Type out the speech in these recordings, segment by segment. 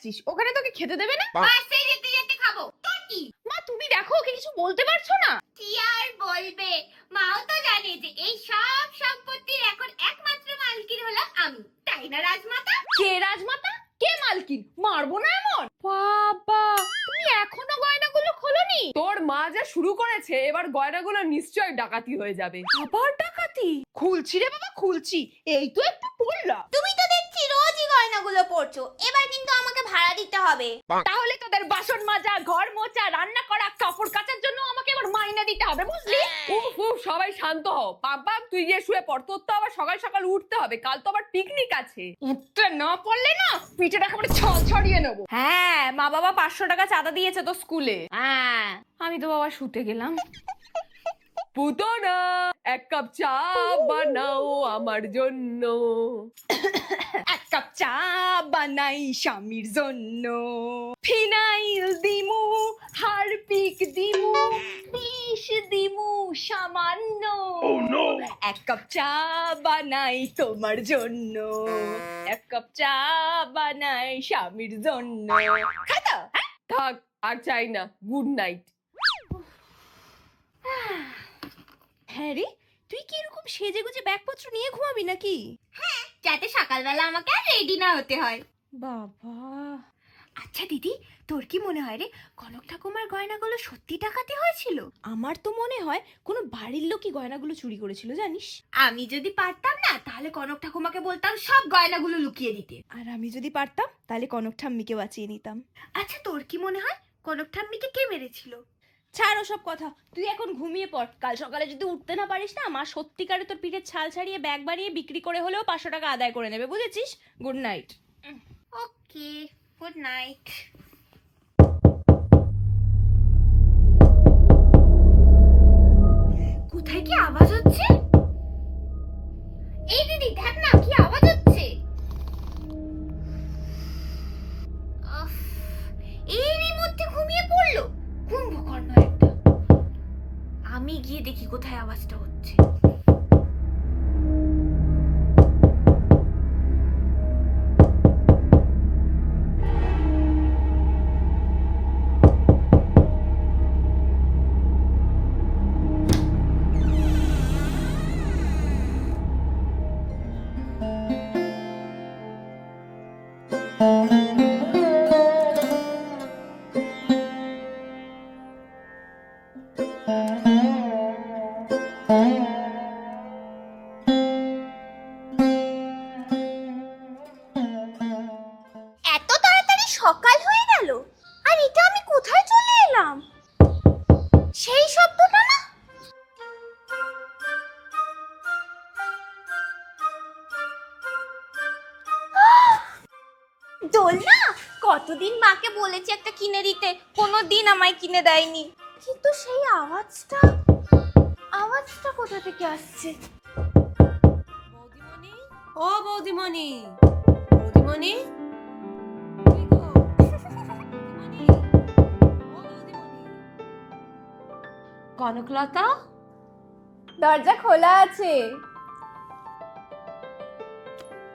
যাচ্ছিস, ওখানে তোকে খেতে দেবে না? বাসে যেতে যেতে খাবো, তোর কি? মা তুমি দেখো, ওকে কিছু বলতে পারছো না? কি আর বলবে, মাও তো জানে যে এই সব সম্পত্তির এখন একমাত্র মালকিন হলাম আমি, তাই না রাজমাতা? কে রাজমাতা, কে মালকিন? মারবো না এমন। বাবা, তুমি এখনো গয়নাগুলো খোলনি? তোর মা যা শুরু করেছে, এবার গয়নাগুলো নিশ্চয় ডাকাতি হয়ে যাবে। আবার ডাকাতি? খুলছি রে বাবা, খুলছি, এই তো একটু পড়লাম। তুমি তো দেখছি রোজই গয়নাগুলো পরছো, এবার কিন্তু আমাকে ভাড়া দিতে হবে। তাহলে তোদের বাসন মাজা, ঘর মোছা, রান্না করা, কাপড় কাচার জন্য আমাকে এবার মাইনে দিতে হবে, বুঝলি? উফ উফ, সবাই শান্ত হও। বাবা তুই গিয়ে শুয়ে পড়, তোর তো আবার সকাল সকাল উঠতে হবে, কাল তো আবার পিকনিক আছে। উঠতে না পারলে না পিঠেটা একেবারে ছড়িয়ে নেবো। হ্যাঁ, মা বাবা 500 টাকা চাঁদা দিয়েছে তো স্কুলে। হ্যাঁ, আমি তো বাবা শুতে গেলাম। পুতনা, এক কাপ চা বানাও আমার জন্য। এক কাপ চা বানাই স্বামীর জন্য, ফিনাইল দিমু, হারপিক দিমু, বিষ দিমু সামান্য। এক কাপ চা বানাই তোমার জন্য, এক কাপ চা বানাই স্বামীর জন্য। খাতা থাক, আর চাই না, গুড নাইট। হ্যাঁ রে, তুই কি এরকম সেজে গুজে ব্যাগপত্র নিয়ে ঘুমাবি নাকি? যাতে সকালবেলা আমাকে আর রেডি না হতে হয়। বাবা, আচ্ছা দিদি, তোর কি মনে হয় রে, কনক ঠাকুমার গয়নাগুলো সত্যি ডাকাতি হয়েছিল? আমার তো মনে হয় কোনো বাড়ির লোকই গয়নাগুলো চুরি করেছিল, জানিস? আমি যদি পারতাম না, তাহলে কনক ঠাকুমাকে বলতাম সব গয়নাগুলো লুকিয়ে দিতে। আর আমি যদি পারতাম তাহলে কনক ঠাম্মিকে বাঁচিয়ে নিতাম। আচ্ছা তোর কি মনে হয় কনক ঠাম্মিকে কে মেরেছিল? ছাড় ওসব কথা, তুই এখন ঘুমিয়ে পড়। কাল সকালে যদি উঠতে না পারিস না, মা সত্যিকারে তোর পিঠের ছাল ছাড়িয়ে ব্যাগ বাড়িয়ে বিক্রি করে হলেও 500 টাকা আদায় করে নেবে, বুঝেছিস? Good night. Okay, good night. কোথায় কি আওয়াজ হচ্ছে? এই দিদি দেখ না, কি আওয়াজ হচ্ছে। আফ, এরই মধ্যে ঘুমিয়ে পড়লো, কুম্ভকর্ণ একটা। আমি গিয়ে দেখি কোথায় আওয়াজটা হচ্ছে। এত তাড়াতাড়ি সকাল হয়ে গেল, আর এটা আমি কোথায় চলে এলাম? সেই শব্দটা না? দোলনা, কতদিন মাকে বলেছি একটা কিনে দিতে, কোনোদিন আমায় কিনে দেয়নি। কিন্তু সেই আওয়াজটা কোথা থেকে আসছে? বৌদিমণি, ও বৌদিমণি, বৌদিমণি, কই গো? বৌদিমণি, ও বৌদিমণি। কনকলতা, দরজা খোলা আছে।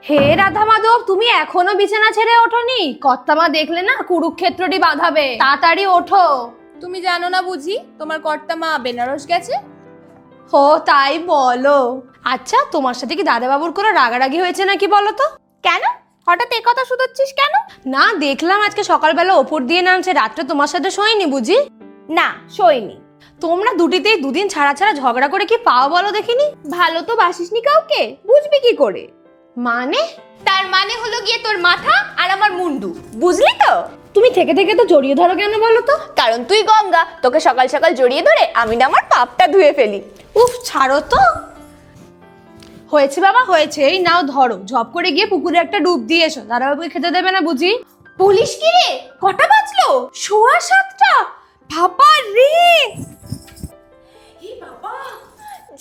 হে রাধা মাধব, তুমি এখনো বিছানা ছেড়ে ওঠোনি? কর্তামা দেখলে না কুরুক্ষেত্রটি বাঁধাবে, তাড়াতাড়ি ওঠো। তুমি জানো না বুঝি তোমার কর্তা মা বেনারস গেছে? হো তাই বলো। আচ্ছা, তোমার সাথে কি দাদাবাবুর কোনো রাগারাগি হয়েছে নাকি বলো তো? কেন হঠাৎ এই কথা শুধাচ্ছিস কেন? না, দেখলাম আজকে সকালবেলা ওপর দিয়ে নামছে, রাত্রে তোমার সাথে শোয়নি বুঝি? না, শোয়নি। তোমরা দুটিতেই দুদিন ছাড়া ছাড়া ঝগড়া করে কি পাও বলো দেখিনি? ভালো তো বাসিসনি কাউকে, বুঝবি কি করে? মানে? তার মানে হলো গিয়ে তোর মাথা আর আমার মুন্ডু, বুঝলি তো? তুমি থেকে থেকে তো জড়িয়ে ধরো কেন বলো তো? কারণ তুই গঙ্গা, তোকে সকাল সকাল জড়িয়ে ধরে আমি না আমার পাপটা ধুয়ে ফেলি। উফ, ছাড়ো তো। হয়েছে বাবা হয়েছে, এই নাও ধরো, ঝপ করে গিয়ে পুকুরে একটা ডুব দিয়ে এসো। দাদাবাবুকে খেতে দেবে না বুঝি? পুলিশ কি রে? কটা বাজলো? 7:15। বাবা রে, এই বাবা,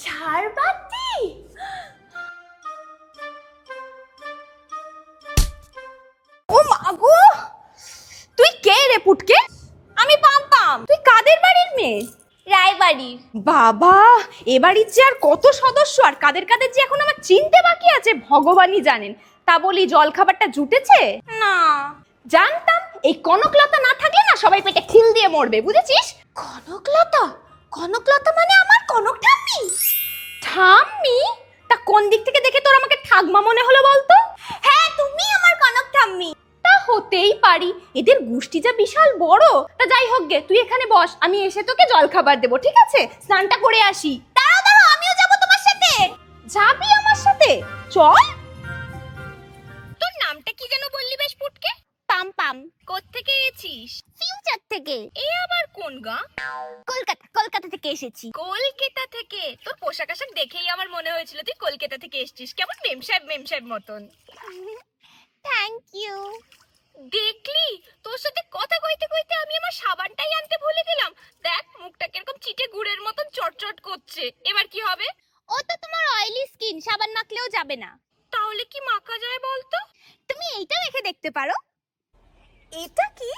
ঝাড়বাতি। ও মা গো, তুই কে রে পুটকে? আমি পাম্পাম। তুই কাদের বাড়ির মেয়ে? রায়বাড়ির। বাবা, এ বাড়ির যে আর কত সদস্য আর কাদের কাদের যে এখন আমার চিনতে বাকি আছে ভগবানই জানেন। তা বলি জল খাবারটা জুটেছে? না, জানতাম এই কনকলতা না থাকলে না সবাই পেটে খিল দিয়ে মরবে, বুঝেছিস? কনকলতা? কনকলতা মানে আমার কনক ঠাম্মি? ঠাম্মি? তা কোন দিক থেকে দেখে তোর আমাকে ঠাকমা মনে হলো বলতো? হ্যাঁ, তুমি আমার কনক ঠাম্মি। তা হতেই পারি, এদের গোষ্ঠী যা বিশাল বড়। তা যাই হোক গে, তুই এখানে বস, আমি এসে তোকে জল খাবার দেবো, ঠিক আছে? স্নানটা করে আসি। দাঁড়াও দাঁড়াও, আমিও যাবো তোমার সাথে। যাবি আমার সাথে? চল। তোর নামটা কি যেন বললি বেশ পুটকে? পাম পাম। কোত্থেকে এসেছিস? ফিউচার থেকে। এ আবার কোন গা? কলকাতা, কলকাতা থেকে এসেছি। কলকাতা থেকে? তোর পোশাক আশাক দেখেই আমার মনে হয়েছিল তুই কলকাতা থেকে এসেছিস। কেমন মেম সাহেব মতন। Thank you. দেখলি, তোর সাথে কথা কইতে কইতে আমি আমার সাবানটাই আনতে ভুলে গেলাম। দেখ মুখটা কিরকম চিটে গুড়ের মতন চটচট করছে। এবার কি হবে? ও তো তোমার অয়েলি স্কিন, সাবান মাখলেও যাবে না। তাহলে কি মাখা যায় বলতো? তুমি এইটা দেখে দেখতে পারো। এটা কি?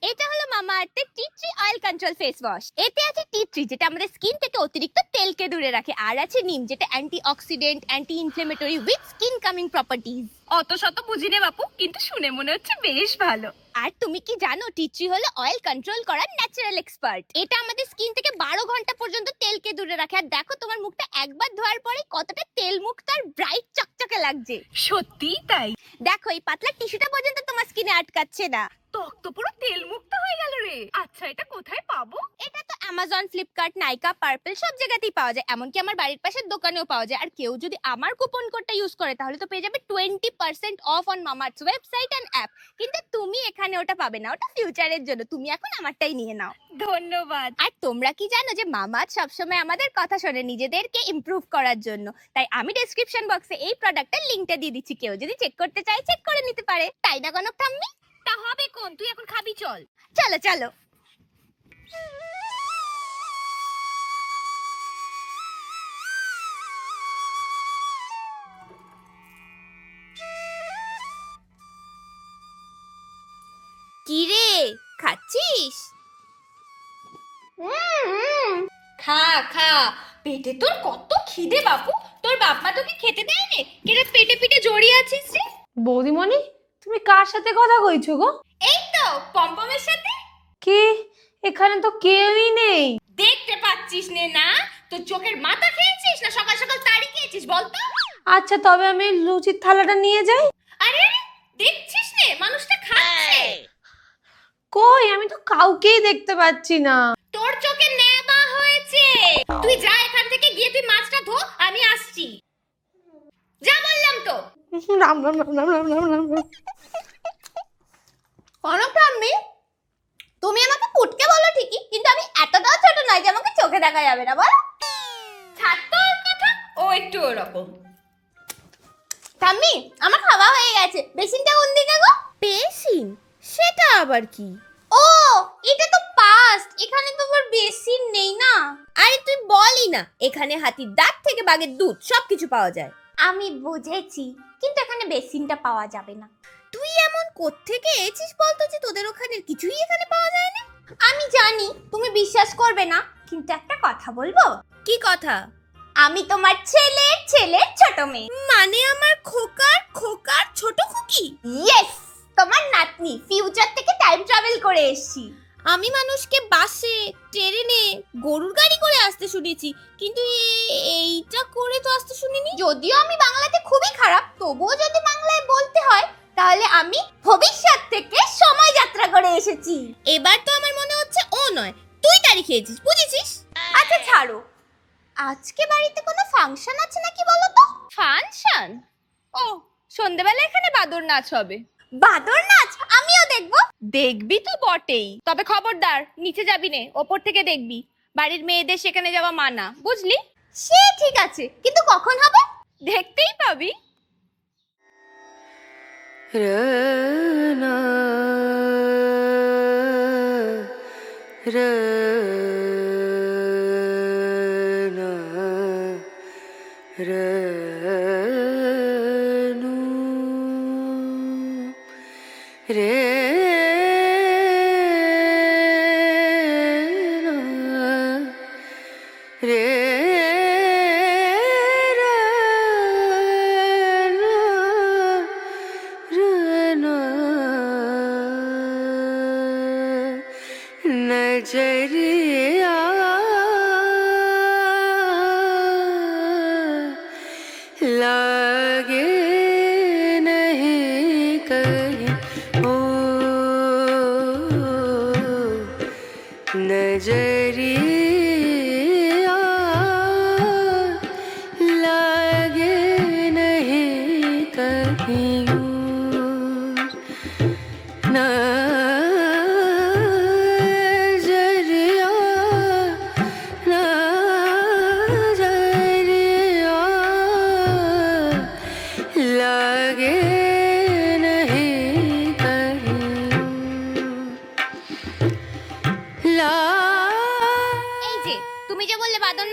এটা হলো মামা আর্থের tea tree oil control face wash. এতে আছে টি ট্রি, যেটা আমাদের স্কিন থেকে অতিরিক্ত তেলকে দূরে রাখে, আর আছে নিম, যেটা anti oxidant, anti inflammatory with skin coming properties. অত শত বুঝি নে বাপু, কিন্তু শুনে মনে হচ্ছে বেশ ভালো। আর তুমি কি জানো, টি ট্রি হলো অয়েল কন্ট্রোল করার ন্যাচারাল এক্সপার্ট। এটা আমাদের স্কিন থেকে 12 ঘন্টা পর্যন্ত তেলকে দূরে রাখে। আর দেখো তোমার মুখটা একবার ধোয়ার পরে কতটা তেল মুক্ত আর ব্রাইট চকচকে লাগছে। সত্যিই তাই। দেখো এই পাতলা টিস্যুটা পর্যন্ত তোমার স্কিনে আটকাচ্ছে না। ত্বক তো পুরো তেল মুক্ত হয়ে গেল রে। আচ্ছা, এটা কোথায় পাবো? এটা তো অ্যামাজন, ফ্লিপকার্ট, নাইকা, পার্পল সব জায়গাতেই পাওয়া যায়। এমনকি আমার বাড়ির পাশের দোকানেও পাওয়া যায়। আর কেউ যদি আমার কুপন কোডটা ইউজ করে তাহলে তো পেয়ে যাবে 20% off on Mamaearth's website and app. কিন্তু তুমি এখানে ওটা পাবে না, ওটা ফিউচারের জন্য। তুমি এখন আমারটাই নিয়ে নাও। ধন্যবাদ। আর তোমরা কি জানো যে মামাআর্থ সবসময় আমাদের কথা শোনে নিজেদেরকে ইমপ্রুভ করার জন্য। তাই আমি ডেসক্রিপশন বক্সে এই প্রোডাক্টের লিংকটা দিয়ে দিচ্ছি, কেউ যদি চেক করতে চায় চেক করে নিতে পারে। তাই না কনক ঠাম্মি? তা হবে কোন? তুই এখন খাবি, চল। চলো চলো। কি রে, খাচ্ছিস? খা খা, পেটে তোর কত খিদে বাপু। তোর বাপ মা তোকে খেতে দেয়নি? কেন পেটে পিঠে জড়িয়ে আছিস রে? বৌদিমণি, তুমি কার সাথে কথা কইছো গো? এই তো পম্পমের সাথে। কি, এখানে তো কেউই নেই। দেখতে পাচ্ছিস নে না? তোর চোখের মাথা খেয়েছিস না সকাল সকাল তাড়ি খেয়েছিস বলতো? আচ্ছা, তবে আমি লুচির থালাটা নিয়ে যাই। আরে আরে, দেখছিস নে মানুষটা খাচ্ছে। কই, আমি তো কাউকেই দেখতে পাচ্ছি না। তোর চোখে নেবা হয়েছে। তুই যা এখান থেকে, গিয়ে তুই মাছটা ধো, আমি আসছি। যা বললাম তো। রাম রাম রাম রাম রাম রাম রাম রাম। কনক ঠাম্মি, তুমি আমাকে পুটকে বলো ঠিকই, কিন্তু আমি এতটাও ছোট নয় যে আমাকে চোখে দেখা যাবে না, বলো? ছাড় তো ওর কথা, ও একটু ওরকম। ঠাম্মি, আমার খাওয়া হয়ে গেছে। বেসিনটা কোন দিকে গো? বেসিন? সেটা আবার কি? ও, এটা তো পাস্ট। এখানে তো আবার বেসিন নেই না। আরে তুই বলই না, এখানে হাতির দাঁত থেকে বাঘের দুধ সবকিছু পাওয়া যায়। আমি বুঝেছি, কিন্তু এখানে বেসিনটা পাওয়া যাবে না। তুই এমন কোত্থেকে এসেছিস বলতো যে তোদের ওখানে কিছুই এখানে পাওয়া যায় না? আমি জানি তুমি বিশ্বাস করবে না, কিন্তু একটা কথা বলবো। কি কথা? আমি তোমার ছেলের ছেলের ছোট মেয়ে। মানে আমার খোকার খোকার ছোট খুকি? ইয়েস, তোমার নাতনি। ফিউচার থেকে টাইম ট্রাভেল করে এসেছি। আমি মানুষকে বাসে, ট্রেনে, গরুর গাড়ি করে আসতে শুনেছি, কিন্তু এইটা করে তো আসতে শুনিনি। যদিও আমি বাংলাতে খুবই খারাপ, তবুও যদি বাংলায় বলতে হয় তাহলে আমি ভবিষ্যৎ থেকে সময় যাত্রা করে এসেছি। এবার তো আমার মনে হচ্ছে ও নয়, তুই তারি খেয়েছিস, বুঝেছিস? আচ্ছা ছাড়ো, আজকে বাড়িতে কোনো ফাংশন আছে নাকি বলো তো? ফাংশন? ও, সন্ধ্যেবেলা এখানে বাদর নাচ হবে। বাদর নাচ? আমিও দেখবো। দেখবি তো বটেই, তবে খবরদার নিচে যাবি নে, ওপর থেকে দেখবি। বাড়ির মেয়েদের সেখানে যাওয়া মানা, বুঝলি? সে ঠিক আছে, কিন্তু কখন হবে? দেখতেই পাবি।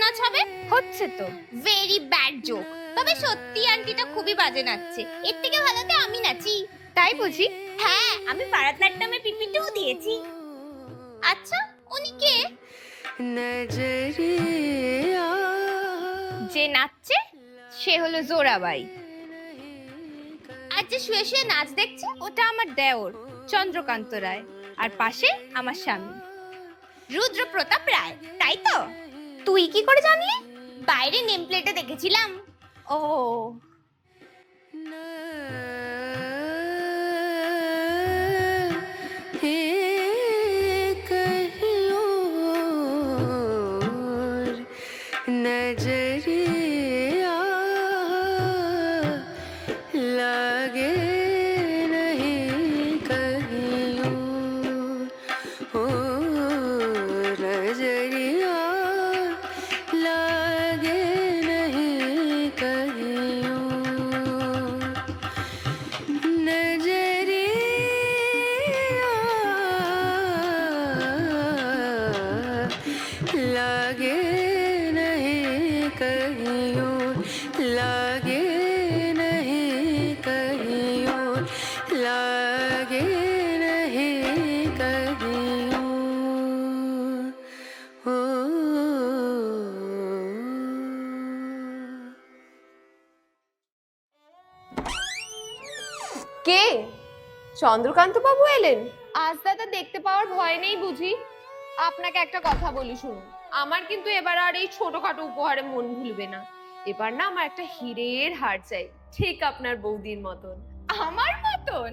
নাচ হবে? হচ্ছে তো। Very bad joke. তবে সত্যি আন্টিটা খুবই বাজে নাচছে। এর থেকে ভালো তো আমি নাচি। তাই বুঝি? হ্যাঁ, আমি ভারতনাট্যমে পিপিটিও দিয়েছি। আচ্ছা, উনি কে? যে নাচছে সে হলো জোরাবাই। আর যে শুয়ে শুয়ে নাচ দেখছে ওটা আমার দেওর চন্দ্রকান্ত রায়, আর পাশে আমার স্বামী রুদ্র প্রতাপ রায়, তাই তো? তুই কি করে জানলি? বাইরে নেম প্লেটে দেখেছিলাম। ও কে? চন্দ্রকান্ত বাবু এলেন? আজ দাদা দেখতে পাওয়ার ভয় নেই বুঝি? আপনাকে একটা কথা বলি শুনুন, আমার কিন্তু এবার আর এই ছোটখাটো উপহারে মন ভুলবে না। এবার না আমার একটা হীরের হার চাই, ঠিক আপনার বৌদির মতন। আমার মতন?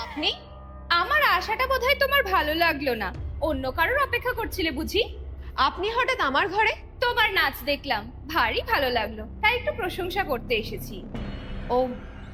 আপনি? আমার আশাটা বোধহয় তোমার ভালো লাগলো না, অন্য কারোর অপেক্ষা করছিলে বুঝি? আপনি হঠাৎ আমার ঘরে? তোমার নাচ দেখলাম, ভারী ভালো লাগলো, তাই একটু প্রশংসা করতে এসেছি। ও,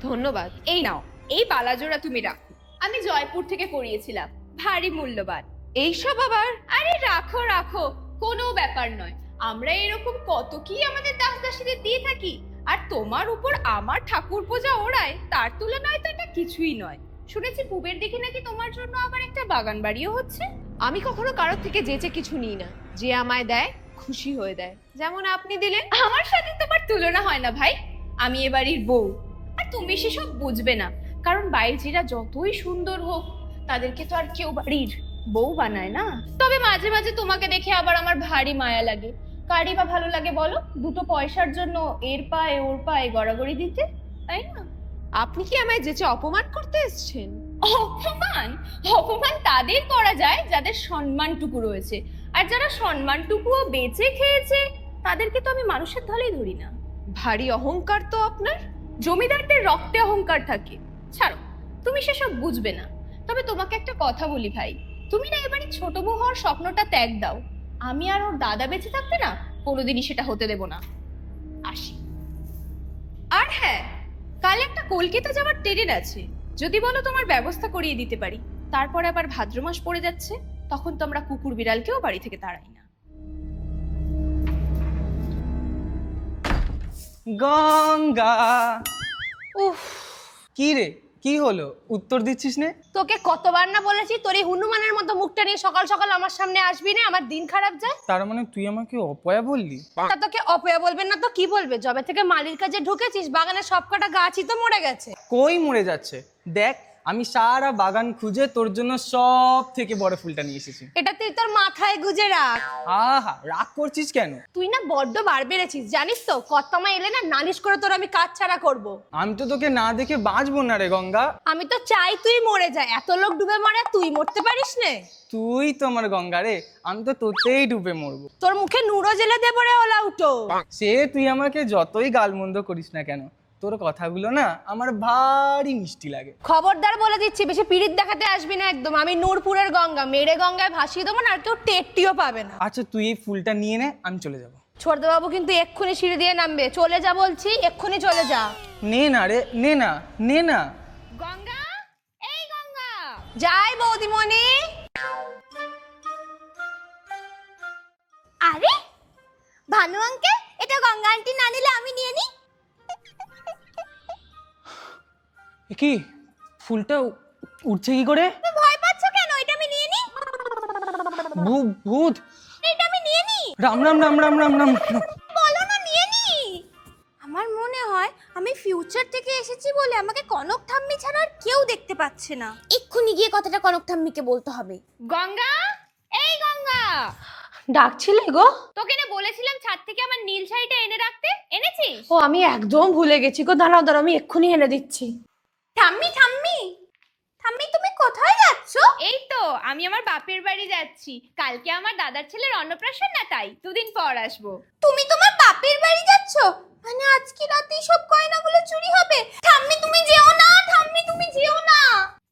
ধন্যবাদ। এই নাও, এই বালাজোড়া তুমি রাখো, আমি জয়পুর থেকে পরিয়েছিলাম, ভারী মূল্যবান। এইসব আবার? আরে রাখো রাখো, কোনো ব্যাপার নয়। আমরা এরকম কত কি আমাদের দাস দাসীদের দিয়ে থাকি, আর তোমার উপর আমার ঠাকুর পূজা ওড়ায়, তার তুলনায় তো এটা কিছুই নয়। শুনেছি পূবের দিকে নাকি তোমার জন্য আবার একটা বাগান বাড়িও হচ্ছে। আমি কখনো কারোর থেকে যেচে কিছু নিই না, যে আমায় দেয় খুশি হয়ে দেয়, যেমন আপনি দিলেন। আমার সাথে তোমার তুলনা হয় না ভাই, আমি এ বাড়ির বউ। আর তুমি সেসব বুঝবে না, কারণ বাইজিরা যতই সুন্দর হোক, তাদেরকে তো আর কেউ বাড়ির বউ বানায় না। তবে মাঝে মাঝে তোমাকে দেখে আবার আমার ভারী মায়া লাগে। কারই বা ভালো লাগে বলো, দুটো পয়সার জন্য এর পায়ে ওর পায়ে গড়াগড়ি দিতে, তাই না? আপনি কি আমায় যেচে অপমান করতে এসেছেন? অপমান? অপমান তাদের করা যায় যাদের সম্মানটুকু রয়েছে, আর যারা সম্মানটুকুও বেঁচে খেয়েছে তাদেরকে তো আমি মানুষের ধলেই ধরি না। ভারী অহংকার তো আপনার। জমিদারদের রক্তে অহংকার থাকে। ছাড়ো, তুমি সেসব বুঝবে না। তবে তোমাকে একটা কথা বলি ভাই, তুমি না এবারে ছোট বউ হওয়ার স্বপ্নটা ত্যাগ দাও। আমি আর ওর দাদা বেঁচে থাকতে না কোনোদিনই সেটা হতে দেব না। আসি। আর হ্যাঁ, কাল একটা কলকাতা যাওয়ার ট্রেন আছে, যদি বলো তোমার ব্যবস্থা করিয়ে দিতে পারি। তারপর আবার ভাদ্র মাস পড়ে যাচ্ছে, তখন তো আমরা কুকুর বিড়ালকেও বাড়ি থেকে তাড়াই না। গঙ্গা। উফ, কি রে, কি হলো? উত্তর দিচ্ছিস নে? তোকে কতবার না বলেছি তোর এই হনুমানের মতো মুখটা নিয়ে সকাল সকাল আমার সামনে আসবি না, আমার দিন খারাপ যায়। তার মানে তুই আমাকে অপয়া বললি? তা তোকে অপয়া বলবেন না তো কি বলবে? যবে থেকে মালির কাছে ঢুকেছিস বাগানের সবকটা গাছই তো মরে গেছে। কই মরে যাচ্ছে? দেখ, আমি সারা বাগান খুঁজে তোর জন্য সব থেকে বড় ফুলটা নিয়ে এসেছি। এটা তুই তোর মাথায় গুজে রাখ। আহা, রাগ করছিস কেন? তুই না বড্ড বার বেড়েছিস জানিস তো, কর্তামা এলে না নালিশ করে তোর আমি কাজ ছাড়া করব। আমি তো তোকে না দেখে বাঁচবো না রে গঙ্গা। আমি তো চাই তুই মরে যা, এত লোক ডুবে মরে তুই মরতে পারিস নে। তুই তো আমার গঙ্গা রে, আমি তো তোতেই ডুবে মরবো। তোর মুখে নুরো জেলে দেবো রে ওলা উঠো। সে তুই আমাকে যতই গালমন্দ করিস না কেন, তোর কথাগুলো না আমার ভারী মিষ্টি লাগে। খবরদার বলে দিচ্ছি, বেশি পিরিত দেখাতে আসবি না একদম। আমি নূরপুরের গঙ্গা, মেরে গঙ্গায় ভাসিয়ে দেবো না, আর কেউ টেরটিও পাবে না। আচ্ছা, তুই এই ফুলটা নিয়ে নে, আমি চলে যাবো। ছোটদাবাবু কিন্তু এক্ষুনি সিঁড়ি দিয়ে নামবে। চলে যা বলছি, এক্ষুনি চলে যা। নে না রে, নে না, নে না। গঙ্গা, এই গঙ্গা। যাই বৌদিমণি। আরে ভানু আঙ্কেল, এটা গঙ্গা আন্টি না নিলে আমি নিয়ে নিই। এ কি, ফুলটা উঠছে কি করে? ভয় পাচ্ছ কেন? এটা আমি নিয়ে নিই। আরে, ফুলটা উঠছে কি করে? আরে ভানু আঙ্কেল, এটা গঙ্গা আন্টি না নিলে আমি নিয়ে নিই। এ কি, ফুলটা উঠছে কি করে? ভয় পাচ্ছ কেন? এটা আমি নিয়ে নিই। ভূত। এটা আমি নিয়ে নি। রাম রাম রাম রাম রাম রাম। বলো না নিয়ে নি। আমার মনে হয় আমি ফিউচার থেকে এসেছি বলে আমাকে কনক ঠাম্মি ছাড়া আর কেউ দেখতে পাচ্ছে না। এক্ষুনি গিয়ে কথাটা কনক ঠাম্মিকে বলতে হবে। গঙ্গা, এই গঙ্গা, ডাকছিলে গো? তোকে না বলেছিলাম ছাদ থেকে আমার নীল শাড়িটা এনে রাখতে, এনেছিস? ও আমি একদম ভুলে গেছি গো, দাঁড়াও দাঁড়াও আমি এক্ষুনি এনে দিচ্ছি। ঠাম্মি ঠাম্মি ঠাম্মি তুমি কোথায় যাচ্ছ? এই তো আমি আমার বাপের বাড়ি যাচ্ছি, কালকে আমার দাদার ছেলের অন্নপ্রাশন না, তাই দুদিন পর আসবো। তুমি তোমার বাপের বাড়ি যাচ্ছ? মানে আজকে রাতেই সব গয়নাগুলো চুরি হবে? ঠাম্মি তুমি যেও না, ঠাম্মি তুমি যেও না।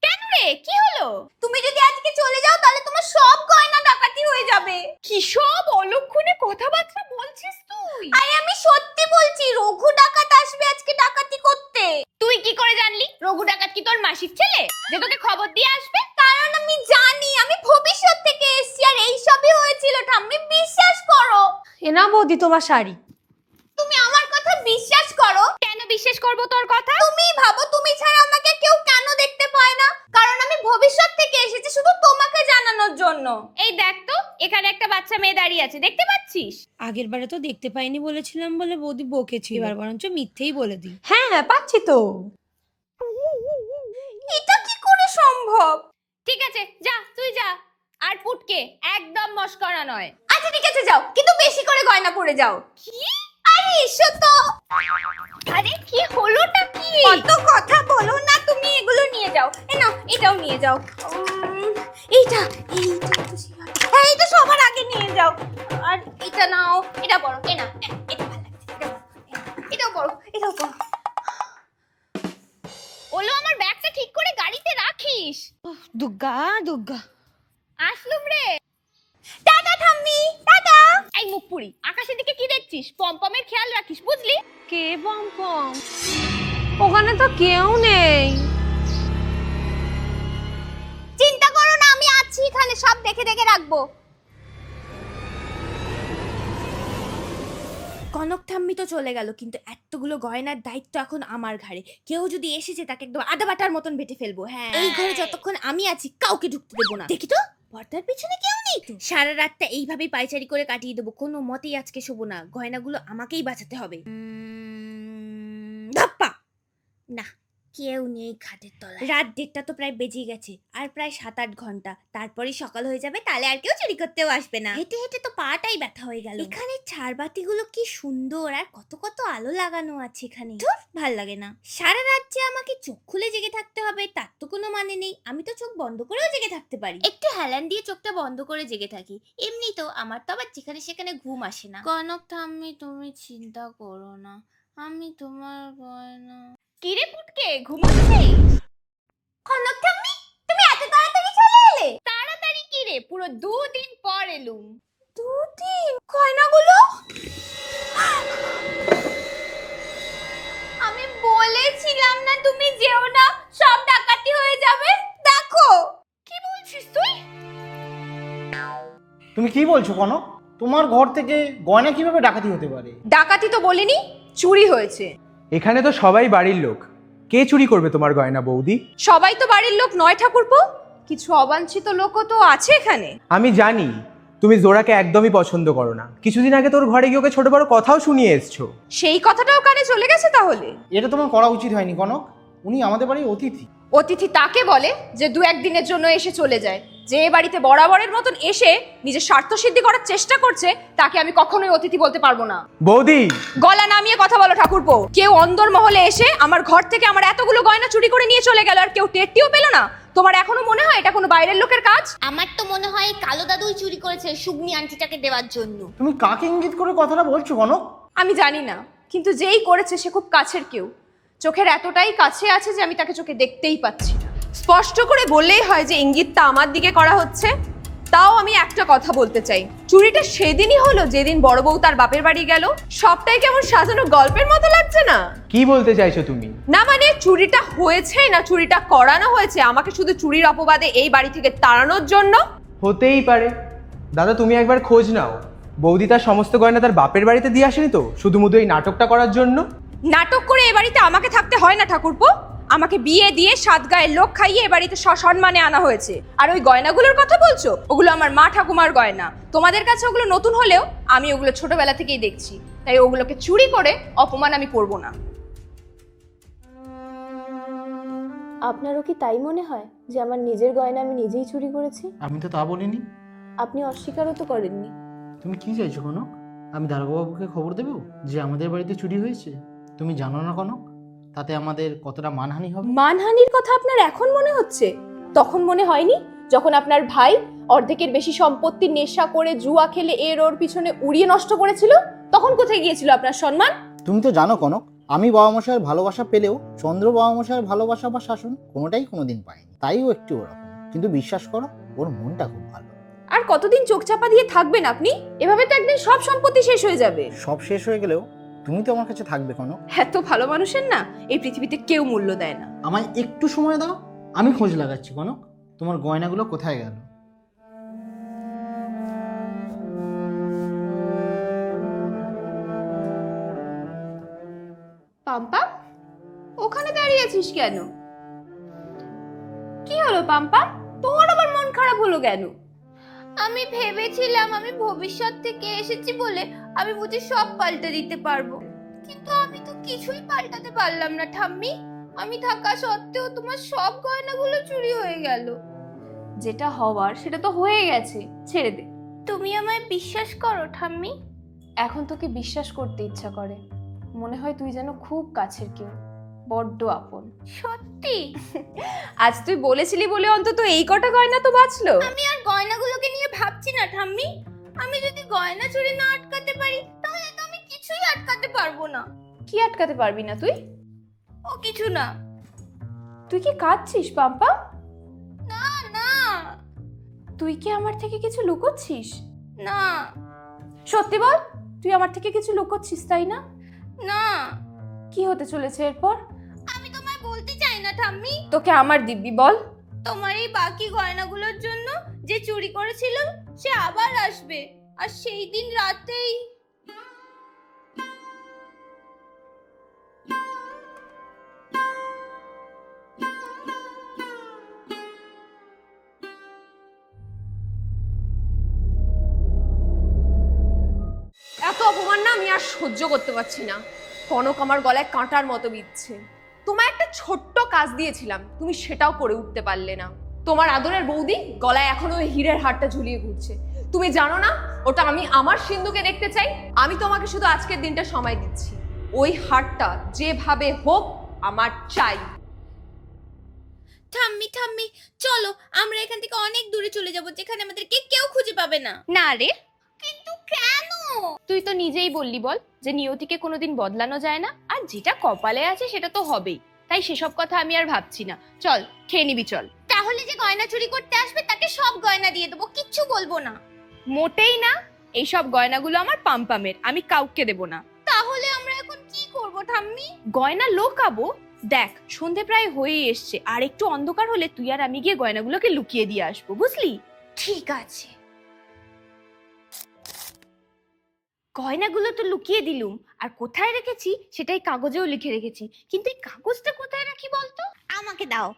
কেন রে, কি হলো? তুমি যদি আজকে চলে যাও তাহলে তোমার সব গয়না ডাকাতি হয়ে যাবে। কি সব অলক্ষণে কথাবার্তা বলছিস তুই? আরে আমি সত্যি বলছি, রঘু ডাকাত আসবে আজকে ডাকাতি করতে। তুই কি করে জানলি রঘু ডাকাত কি তোর মাসির ছেলে যে তোকে খবর দিয়ে আসবে? কারণ আমি জানি, আমি ভবিষ্যৎ থেকে এসেছি আর এই সবই হয়েছিল। ঠাম্মি বিশ্বাস করো, এ না বৌদি তোমার শাড়ি। তুমি আমার কথা বিশ্বাস করো। কেন বিশ্বাস করব তোর কথা? তুমি ভাবো তুমি ছাড়া আমাকে কেউ কেন দেখতে পায় না? কারণ আমি ভবিষ্যৎ থেকে এসেছি শুধু তোমাকে জানানোর জন্য। এই দেখ তো, এখানে একটা বাচ্চা মেয়ে দাঁড়িয়ে আছে, দেখতে পাচ্ছিস? আগের বারে তো দেখতে পাইনি বলেছিলাম বলে বৌদি বকেছি, এবার বরঞ্চ মিথ্যেই বলে দিই। হ্যাঁ হ্যাঁ পাচ্ছি তো। এটা কি করে সম্ভব? ঠিক আছে যা, তুই যা। আর পুটকে একদম মস্করা নয়। আচ্ছা ঠিক আছে যাও, কিন্তু বেশি করে গয়না পরে যাও। কি? আরে এসো তো। আরে কি হলোটা কি? কত কথা বলো না তুমি, এগুলো নিয়ে যাও। এই নাও এটাও নিয়ে যাও। এইটা এইটা তো হ্যাঁ এটা সবার আগে নিয়ে যাও। আর এটা নাও, এটা বড়, এই না এটা ভালো লাগছে, এটা বড়। এটাও বড়, এটাও বড়। ওলো আমার ব্যাগটা ঠিক করে গাড়িতে রাখিস। দুর্গা দুর্গা। আসলুম রে। টাটা ঠাম্মি, টাটা। এই মুখপুরি, আকাশের দিকে কি দেখছিস? পমপমের খেয়াল রাখিস, বুঝলি? কে পম? ওখানে তো কেউ নেই। চিন্তা করো না, আমি আছি এখানে, সব দেখে দেখে রাখবো। কনক ঠাম্মি তো চলে গেল, কিন্তু এতগুলো গয়নার দায়িত্ব এখন আমার ঘাড়ে। কেউ যদি এসেছে তাকে একদম আদা বাটার মতন বেটে ফেলবো। হ্যাঁ, এই ঘরে যতক্ষণ আমি আছি কাউকে ঢুকতে দেবো না। দেখি তো পর্দার পিছনে কেউ নেই তো। সারা রাতটা এইভাবেই পায়চারি করে কাটিয়ে দেবো, কোনো মতেই আজকে শোবো না। গয়নাগুলো আমাকেই বাঁচাতে হবে। ধাপ্পা না, কেউ নেই খাটের তলায়। রাত 1:30 তো প্রায় বেজে গেছে, আর প্রায় 7-8 ঘন্টা, তারপরেই সকাল হয়ে যাবে। তাহলে আর কেউ চুরি করতেও আসবে না। হেঁটে হেঁটে তো পাটাই ব্যথা হয়ে গেল। এখানে ছাড়বাতিগুলো কি সুন্দর, আর কত কত আলো লাগানো আছে এখানে। ধুর, ভাল লাগে না। সারা রাত যে আমাকে চোখ খুলে জেগে থাকতে হবে তার তো কোনো মানে নেই। আমি তো চোখ বন্ধ করেও জেগে থাকতে পারি। একটু হেলান দিয়ে চোখটা বন্ধ করে জেগে থাকি। এমনি তো আমার তো আবার যেখানে সেখানে ঘুম আসে না। কনক ঠাম্মি তুমি চিন্তা করো না, আমি তোমার গয়না। কি রে পুটকে, ঘুমোচ্ছিস? কনক ঠাম্মি তুমি এত তাড়াতাড়ি চলে এলে? তাড়াতাড়ি কি রে, পুরো 2 দিন পর এলুম। 2 দিন? গয়নাগুলো আমি বলেছিলাম না তুমি যেও না, সব ডাকাতি হয়ে যাবে। দেখো কি বলছিস তুই? তুমি কি বলছো কনক? তোমার ঘর থেকে গয়না কিভাবে ডাকাতি হতে পারে? ডাকাতি তো বলিনি, চুরি হয়েছে। এখানে তো সবাই বাড়ির লোক, কে চুরি করবে তোমার গয়না বৌদি? সবাই তো বাড়ির লোক নয় ঠাকুরপো, কিছু অবাঞ্ছিত লোকও তো আছে এখানে। আমি জানি তুমি জোড়াকে একদমই পছন্দ করো না, কিছুদিন আগে তোর ঘরে গিয়ে ওকে ছোট বড় কথাও শুনিয়ে এসছো। সেই কথাটাও কানে চলে গেছে তাহলে? এটা তোমার করা উচিত হয়নি কনক, উনি আমাদের বাড়ির অতিথি। অতিথি তাকে বলে যে 2-1 দিনের জন্য এসে চলে যায়। যে বাড়িতে বরাবরের মতন এসে নিজের স্বার্থ সিদ্ধি করার চেষ্টা করছে তাকে আমি কখনোই অতিথি বলতে পারবো না। বৌদি গলা নামিয়ে কথা বলো ঠাকুরপো। কেউ অন্দর মহলে এসে আমার ঘর থেকে আমার এতগুলো গয়না চুরি করে নিয়ে চলে গেল আর কেউ টেরটিও পেল না? তোমার এখনো মনে হয় এটা কোনো বাইরের লোকের কাজ? আমার তো মনে হয় কালো দাদুই চুরি করেছে সুগনি আন্টিটাকে দেওয়ার জন্য। তুমি কাকে ইঙ্গিত করে কথাটা বলছো কনক? আমি জানি না, কিন্তু যেই করেছে সে খুব কাছের কেউ। চোখের এতটাই কাছে আছে যে আমি তাকে চোখে দেখতেই পাচ্ছি না। স্পষ্ট করে বললেই হয় যে ইঙ্গিতটা আমার দিকে করা হচ্ছে। তাও আমি একটা কথা বলতে চাই, চুরিটা সেদিনই হলো যেদিন বড় বউ তার বাপের বাড়ি গেল। সবটাই কেমন সাজানো গল্পের মতো লাগছে না? কি বলতে চাইছো তুমি? না মানে চুরিটা হয়েছে না চুরিটা করানো হয়েছে আমাকে শুধু চুরির অপবাদে এই বাড়ি থেকে তাড়ানোর জন্য? হতেই পারে। দাদা তুমি একবার খোঁজ নাও, বৌদি তার সমস্ত গয়না তার বাপের বাড়িতে দিয়ে আসেনি তো শুধুমাত্র এই নাটকটা করার জন্য? নাটক করে এ বাড়িতে আমাকে থাকতে হয় না ঠাকুরপো। আমাকে বিয়ে দিয়ে 7 গায়ের লোক খাইয়ে এ বাড়িতে সসম্মানে আনা হয়েছে, আর ওই গয়নাগুলোর কথা বলছো, ওগুলো আমার মা ঠাকুমার গয়না। তোমাদের কাছে ওগুলো নতুন হলেও আমি ওগুলো ছোটবেলা থেকেই দেখছি, তাই ওগুলোকে চুরি করে অপমান আমি করব না। আপনারও কি তাই মনে হয় যে আমার নিজের গয়না আমি নিজেই চুরি করেছি? আমি তো তা বলিনি। আপনি অস্বীকারও তো করেননি। তুমি কি চাইছো কনক? আমি দারোগাবুকে খবর দেবো যে আমাদের বাড়িতে চুরি হয়েছে? তুমি জানো না কনক, তাতে আমাদের কতটা মানহানি হবে। মানহানির কথা আপনার এখন মনে হচ্ছে? তখন মনে হয়নি যখন আপনার ভাই অর্ধেকের বেশি সম্পত্তি নেশা করে জুয়া খেলে এর ওর পিছনে উড়িয়ে নষ্ট করেছিল? তখন কোথায় গিয়েছিল আপনার সম্মান? তুমি তো জানো কনক, আমি বাবা মশাইয়ের ভালোবাসা পেলেও চন্দ্র বাবা মশাইয়ের ভালোবাসা বা শাসন কোনোটাই কোনোদিন পাইনি। তাই ও একটু ওরকম, কিন্তু বিশ্বাস করো ওর মনটা খুব ভালো। আর কতদিন চোখ চাপা দিয়ে থাকবেন আপনি? এভাবে তো একদিন সব সম্পত্তি শেষ হয়ে যাবে। সব শেষ হয়ে গেলেও তুমি তো আমার কাছে থাকবে কনক। এত ভালো মানুষের না এই পৃথিবীতে কেউ মূল্য দেয় না। আমায় একটু সময় দাও, আমি খোঁজ লাগাচ্ছি কনক তোমার গয়নাগুলো কোথায় গেল। পাম্পা, ওখানে দাঁড়িয়ে আছিস কেন? কি হলো পাম্পা, তোর আবার মন খারাপ হলো কেন? আমি ভেবেছিলাম আমি ভবিষ্যৎ থেকে এসেছি বলে আমি বুঝি সব পাল্টে দিতে পারবো, কিন্তু আমি তো কিছুই পাল্টাতে পারলাম না ঠাম্মি। আমি থাকা সত্ত্বেও তোমার সব গয়নাগুলো চুরি হয়ে গেল। যেটা হওয়ার সেটা তো হয়ে গেছে, ছেড়ে দে। তুমি আমায় বিশ্বাস করো ঠাম্মি? এখন তোকে বিশ্বাস করতে ইচ্ছা করে, মনে হয় তুই যেন খুব কাছের কেউ, বড্ড আপন। সত্যি? আজ তুই বলেছিলি বলে অন্তত এই কটা গয়না তো বাঁচলো। আমি আর গয়নাগুলোকে নিয়ে ভাবছি না ঠাম্মি। আমি যদি গয়না চুরি না আটকাতে পারি তাহলে তো আমি কিছুই আটকাতে পারবো না। কি আটকাতে পারবি না তুই? ও কিছু না। তুই কি কাঁদছিস পাম্পা? না না। তুই কি আমার থেকে কিছু লুকোচ্ছিস? না। সত্যি বল, তুই আমার থেকে কিছু লুকোচ্ছিস তাই না? না। কি হতে চলেছে এরপর? আমি তোমায় বলতে চাই না ঠাম্মি। তোকে আমার দিব্যি বল। তোমার এই বাকি গয়নাগুলোর জন্য যে চুরি করেছিল সে আবার আসবে, আর সেই দিন রাতেই এত অপমান না আমি আর সহ্য করতে পারছি না। কনক আমার গলায় কাঁটার মতো বিচ্ছে। তোমায় একটা ছোট্ট কাজ দিয়েছিলাম, তুমি সেটাও করে উঠতে পারলে না। তোমার আদরের বৌদি গলায় এখনো ওই হীরের হারটা ঝুলিয়ে ঘুরছে। তুমি জানো না ওটা আমি আমার সিন্ধুকে দেখতে চাই? আমি তোমাকে শুধু আজকের দিনটা সময় দিচ্ছি, ওই হারটা যেভাবে হোক আমার চাই। ঠাম্মি ঠাম্মি চলো আমরা এখান থেকে অনেক দূরে চলে যাব, যেখানে আমাদেরকে কেউ খুঁজে পাবে না। না রে, কিন্তু কেন? তুই তো নিজেই বললি বল যে নিয়তিকে কোনোদিন বদলানো যায় না, আর যেটা কপালে আছে সেটা তো হবেই। তাই সেসব কথা আমি আর ভাবছি না, চল খেয়ে নিবি চল। তাহলে যে গয়না চুরি করতে আসবে তাকে সব গয়না দিয়ে দেবো, কিচ্ছু বলবো না। মোটেই না, এইসব গয়নাগুলো আমার পাম্পামের, আমি কাউকে দেবো না। তাহলে আমরা এখন কি করব ঠাম্মি? গয়না লোকাবো? দেখ সন্ধে প্রায় হয়েই এসছে, আর একটু অন্ধকার হলে তুই আর আমি গিয়ে গয়নাগুলোকে লুকিয়ে দিয়ে আসবো, বুঝলি? ঠিক আছে। গয়নাগুলো তো লুকিয়ে দিলুম, আর কোথায় রেখেছি সেটাই কাগজেও লিখে রেখেছি, কিন্তু এই কাগজটা কোথায় রাখি বলতো? আমাকে দাও,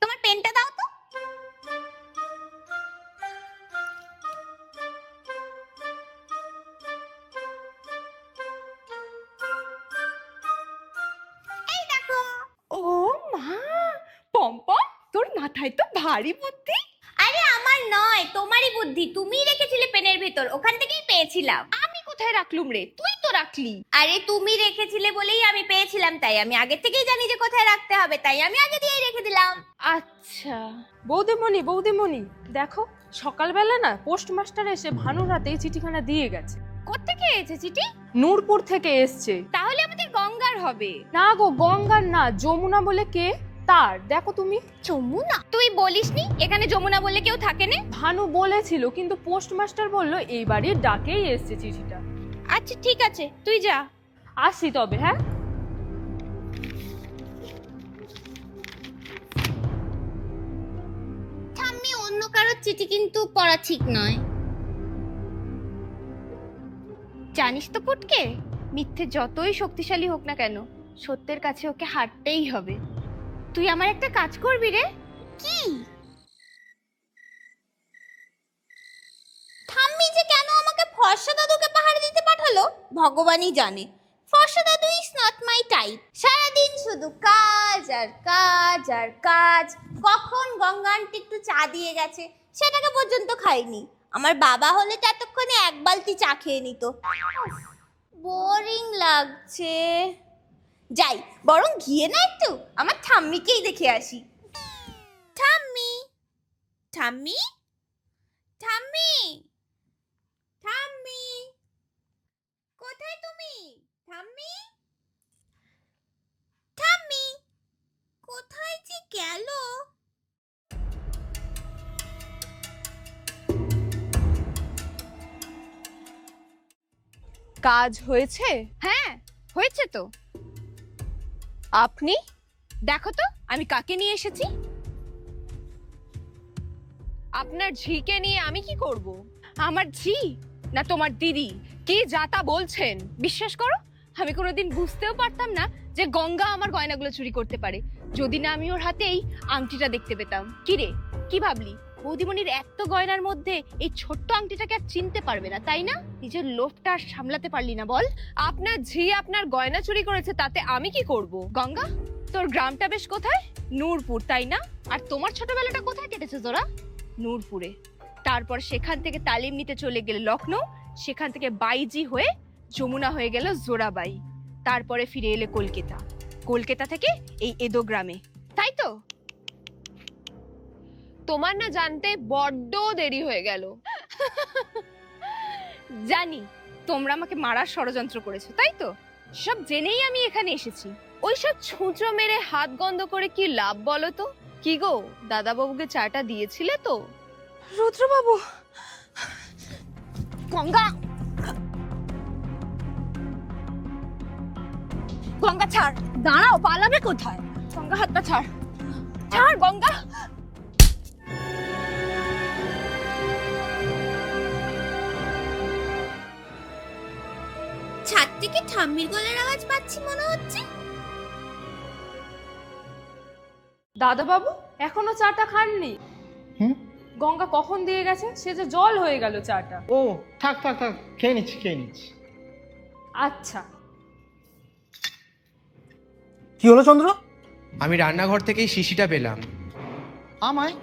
তোমার পেনটা দাও তো। এই দেখো। ও মা, পম্পম তোর মাথায় তো ভারী বুদ্ধি। আরে আমার নয়, তোমারই বুদ্ধি। তুমিই রেখেছিলে পেনের ভিতর, ওখান থেকেই পেয়েছিলাম। আমি কোথায় রাখলুম রে? তুই তো রাখলি। আরে তুমি রেখেছিলে বলেই আমি পেয়েছিলাম, তাই আমি আগে থেকেই জানি যে কোথায় রাখতে হবে, তাই আমি আগে দিয়েই রেখে দিলাম। আচ্ছা। বৌদিমণি বৌদিমণি দেখো, সকালবেলা না পোস্টমাস্টার এসে ভানুর হাতে চিঠিখানা দিয়ে গেছে। কোত্থেকে এসেছে চিঠি? নূরপুর থেকে এসছে। তাহলে আমাদের গঙ্গার হবে। না গো, গঙ্গার না, যমুনা বলে কে তার, দেখো তুমি। যমুনা? তুই বলিসনি এখানে যমুনা বলে কেউ থাকে না? ভানু বলেছিল, কিন্তু পোস্টমাস্টার বললো এই বাড়ির ডাকেই এসছে চিঠিটা। আচ্ছা ঠিক আছে, তুই যা। আসি তবে, হ্যাঁ। ঠাম্মি, অন্য কারোর চিঠি কিন্তু পড়া ঠিক নয়। জানিস তো পুটকে, মিথ্যে যতই শক্তিশালী হোক না কেন, সত্যের কাছে ওকে হারতেই হবে। তুই আমার একটা কাজ করবি রে। কি? ঠাম্মি যে কেন আমাকে ফর্সা দাদুকে পাহাড় দিতে পাঠালো ভগবানই জানে। ফর্সা দাদু ইজ নট মাই টাইপ। সারাদিন শুধু কাজ আর কাজ আর কাজ। কখন গঙ্গা আন্টি একটু চা দিয়ে গেছে সেটাকে পর্যন্ত খাইনি। আমার বাবা হলে তো এতক্ষণে এক বালতি চা খেয়ে নিত। বোরিং লাগছে। যাই বরং গিয়ে না একটু আমার ঠাম্মিকেই দেখে আসি। ঠাম্মি, ঠাম্মি, ঠাম্মি, ঠাম্মি, কোথায় তুমি? ঠাম্মি, ঠাম্মি, কোথায় যে গেল? কাজ হয়েছে? হ্যাঁ হয়েছে তো। আপনি দেখো তো আমি কাকে নিয়ে এসেছি। আপনার ঝিকে নিয়ে আমি কি করব? আমার ঝি না তোমার দিদি? কি যাতা বলছেন। বিশ্বাস করো আমি কোনোদিন বুঝতেও পারতাম না যে গঙ্গা আমার গয়নাগুলো চুরি করতে পারে, যদি না আমি ওর হাতে এই আংটিটা দেখতে পেতাম। কি রে, কি ভাবলি বৌদিমণির এত গয়নার মধ্যে এই ছোট্ট আংটিটাকে আর চিনতে পারবে না, তাই না? নিজের লোভটা আর সামলাতে পারলি না বল। আপনার ঝি আপনার গয়না চুরি করেছে, তাতে আমি কি করব? গঙ্গা, তোর গ্রামটা বেশ কোথায়? নূরপুর, তাই না? আর তোমার ছোটবেলাটা কোথায় কেটেছে তোরা? নূরপুরে। তারপর সেখান থেকে তালিম নিতে চলে গেলে লখনৌ, সেখান থেকে বাইজি হয়ে যমুনা হয়ে গেল জোড়াবাই, তারপরে ফিরে এলে কলকাতা, কলকাতা থেকে এই এদো গ্রামে, তাই তো? তোমার না জানতে বড্ড দেরি হয়ে গেল। জানি তোমরা আমাকে মারার ষড়যন্ত্র করেছো, তাই তো? সব জেনেই আমি এখানে এসেছি। ওইসব ছুঁচো মেরে হাত গন্ধ করে কি লাভ বলো তো? কি গো, দাদাবাবুকে চাটা দিয়েছিলে তো? রুদ্রবাবু। গঙ্গা, গঙ্গা ছাড়। দাঁড়াও, পালাবে কোথায়? গঙ্গা হাতটা ছাড়, ছাড় গঙ্গা। ছাদ থেকে ঠাম্মির গলার আওয়াজ পাচ্ছি মনে হচ্ছে। দাদাবাবু এখনো চাটা খাননি? হুম? গঙ্গা কখন দিয়ে গেছে, সে যে জল হয়ে গেল চাটা। ও থাক থাক থাক, খেয়ে নিচ্ছি খেয়ে নিচ্ছি। আচ্ছা। কি হলো চন্দ্র? আমি রান্নাঘর থেকেই শিশিটা পেলাম। আমায়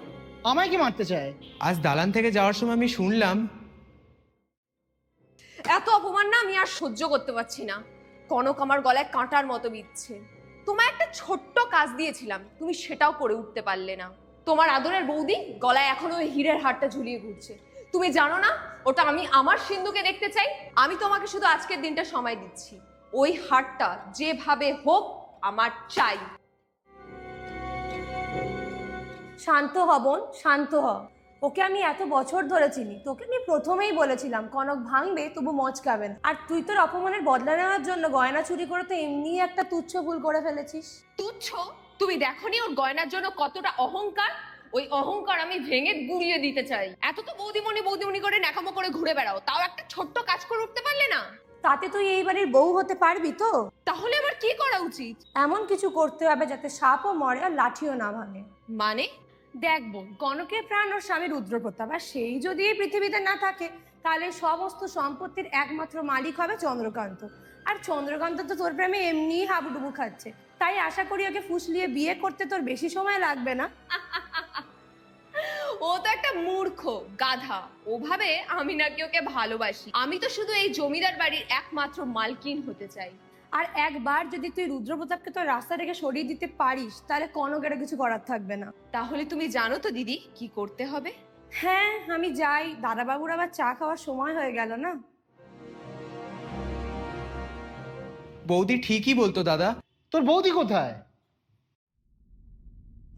আমায় কি মারতে চায়? আজ দালান থেকে যাওয়ার সময় আমি শুনলাম। এত অপমান না আমি আর সহ্য করতে পারছি না। কনক আমার গলায় কাঁটার মতো বিচ্ছে। তোমায় একটা ছোট্ট কাজ দিয়েছিলাম, তুমি সেটাও করে উঠতে পারলে না। তোমার আদরের বৌদি গলায় এখনো ওই হীরের হারটা ঝুলিয়ে ঘুরছে। তুমি জানো না ওটা আমি আমার সিন্ধুকে দেখতে চাই। আমি তোমাকে শুধু আজকের দিনটা সময় দিচ্ছি, ওই হারটা যেভাবে হোক আমার চাই। শান্ত হ বোন, শান্ত হ। ওকে আমি এত বছর ধরে চিনি, তোকে আমি প্রথমেই বলেছিলাম কনক ভাঙবে তবু মচকাবে না। আর তুই তোর অপমানের বদলা নেওয়ার জন্য গয়না চুরি করে তো এমনিই একটা তুচ্ছ ভুল করে ফেলেছিস। তুচ্ছ? তুমি দেখোনি ওর গয়নার জন্য কতটা অহংকার? ওই অহংকার আমি ভেঙে গুড়িয়ে দিতে চাই। এত তো বৌদিমণি বৌদিমণি করে ন্যাকামো করে ঘুরে বেড়াও, তাও একটা ছোট্ট কাজ করে উঠতে পারলে না। তাতে তুই এই বাড়ির বউ হতে পারবি তো? তাহলে আবার কি করা উচিত? এমন কিছু করতে হবে যাতে সাপও মরে আর লাঠিও না ভাঙে। মানে? দেখবো কনকের প্রাণ ওর স্বামী রুদ্রপ্রতাপ, আর সেই যদি এই পৃথিবীতে না থাকে তাহলে সমস্ত সম্পত্তির একমাত্র মালিক হবে চন্দ্রকান্ত। আর চন্দ্রকান্ত তো তোর প্রেমে এমনিই হাবুডুবু খাচ্ছে, তাই আশা করি ওকে ফুসলিয়ে বিয়ে করতে তোর বেশি সময় লাগবে না। ও তো একটা মূর্খ গাধা। ওভাবে আমি নাকি ওকে ভালোবাসি। আমি তো শুধু এই জমিদার বাড়ির একমাত্র মালকিন হতে চাই। আর একবার যদি তুই রুদ্রপ্রতাপকে তোর রাস্তা থেকে সরিয়ে দিতে পারিস তাহলে কনকের কিছু করার থাকবে না। তাহলে তুমি জানো তো দিদি কি করতে হবে? হ্যাঁ আমি যাই, দাদাবাবুর আবার চা খাওয়ার সময় হয়ে গেল না। বৌদি ঠিকই বলতো দাদা। তোর বৌদি কোথায়?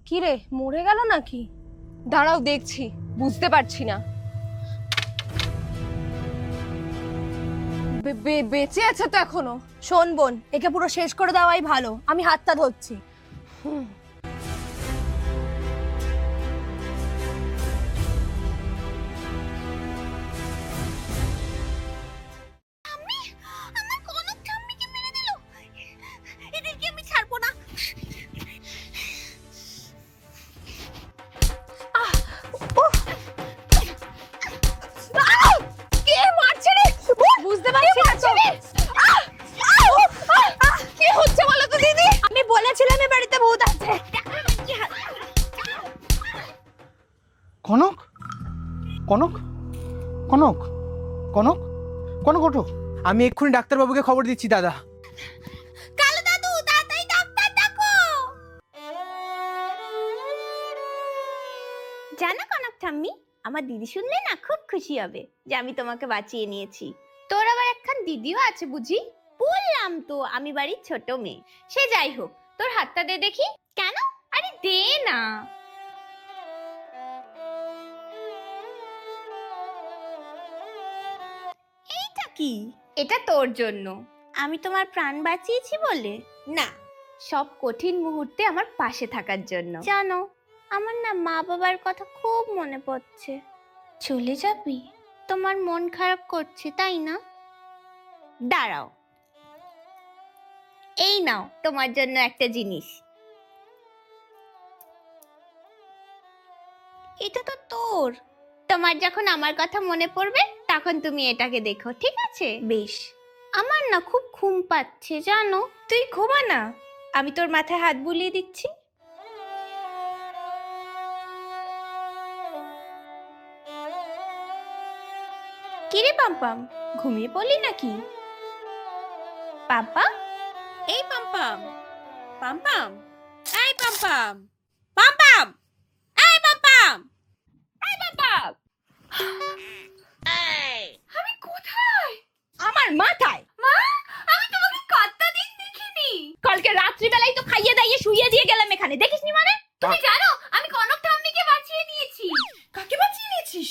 কি রে, মরে গেল নাকি? দাঁড়াও দেখছি, বুঝতে পারছি না। বেঁচে আছে তো এখনো? শোন বোন, একে পুরো শেষ করে দেওয়াই ভালো, আমি হাতটা ধরছি। আমার কনক ঠাম্মিকে মেরে দিল। এদেরকে কনক কনক কনক কনক ওঠো। আমি এক্ষুনি ডাক্তারবাবুকে খবর দিচ্ছি দাদা। কালু দাদু তাড়াতাড়ি ডাক্তার ডাকো। জানো কনক ঠাম্মি, আমার দিদি শুনলে না খুব খুশি হবে যে আমি তোমাকে বাঁচিয়ে নিয়েছি। তোর আবার একখান দিদিও আছে বুঝি? বললাম তো আমি বাড়ির ছোট মেয়ে। সে যাই হোক, তোর হাতটা দে দেখি। কেন? আরে দে না। এটা কি? এটা তোর জন্য। আমি তোমার প্রাণ বাঁচিয়েছি বলে? না, সব কঠিন মুহূর্তে আমার পাশে থাকার জন্য। জানো, আমার না মা বাবার কথা খুব মনে পড়ছে। চলে যাবি? তোমার মন খারাপ করছে তাই না? দাঁড়াও, এই নাও তোমার জন্য একটা জিনিস। এটা তো তোর। তোমার যখন আমার কথা মনে পড়বে তখন তুমি এটাকে দেখো, ঠিক আছে? বেশ। আমার না খুব ঘুম পাচ্ছে জানো। তুই ঘুমা না, আমি তোর মাথায় হাত বুলিয়ে দিচ্ছি। কিরে পাম্পাম, ঘুমিয়ে পড়লি নাকি? পাপা, এই পাম্পাম, পাম্পাম, এই পাম্পাম, পাম্পাম, এই পাম্পাম। পাপ, আমি কোথায়? আমার মাথায়। মা, আমি তোমাকে কতটা দিন দেখিনি। কালকে রাত্রিবেলায় তো খাইয়ে দাইয়ে শুইয়ে দিয়ে গেলাম এখানে, দেখিসনি মানে? তুমি জানো আমি কনক ঠাম্মিকে বাঁচিয়ে নিয়েছি। কাকে বাঁচিয়ে নিয়েছিস?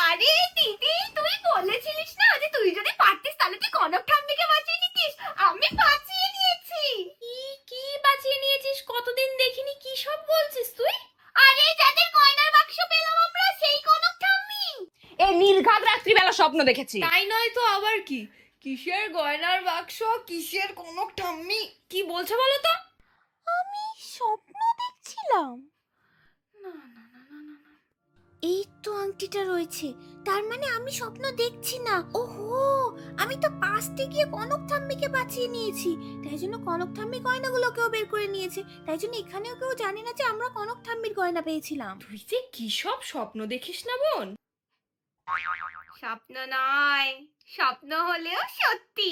আরে দিদি, তুই বলেছিলিস না যে তুই যদি পারতিস তাহলে তুই কনক ঠাম্মিকে বাঁচিয়ে নিতিস। আমি বাঁচিয়ে নিয়েছি। কি বাঁচিয়ে নিয়েছিস? কতদিন দেখিনি, কি সব বলছিস তুই? আরে যাদের গয়নার বাক্স পেলাম আমরা, সেই কনক ঠাম্মি। এই নির্ঘাত রাত্রিবেলা স্বপ্ন দেখেছি। তাই নয় তো আবার কি? কিসের গয়নার বাক্স, কিসের কনক ঠাম্মি, কি বলছো বলো তো? আমি স্বপ্ন দেখছিলাম। এই তো আংটিটা রয়েছে, তার মানে আমি স্বপ্ন দেখছি না। ওহো, আমি তো পাস্টে গিয়ে কনক ঠাম্মিকে বাঁচিয়ে নিয়েছি, তাই জন্য কনক ঠাম্মি গয়নাগুলোকেও বের করে নিয়েছে। তাই জন্য এখানেও কেউ জানে না যে আমরা কনক ঠাম্মির গয়না পেয়েছিলাম। তুই যে কি সব স্বপ্ন দেখিস না বোন। স্বপ্ন নয়, স্বপ্ন হলেও সত্যি।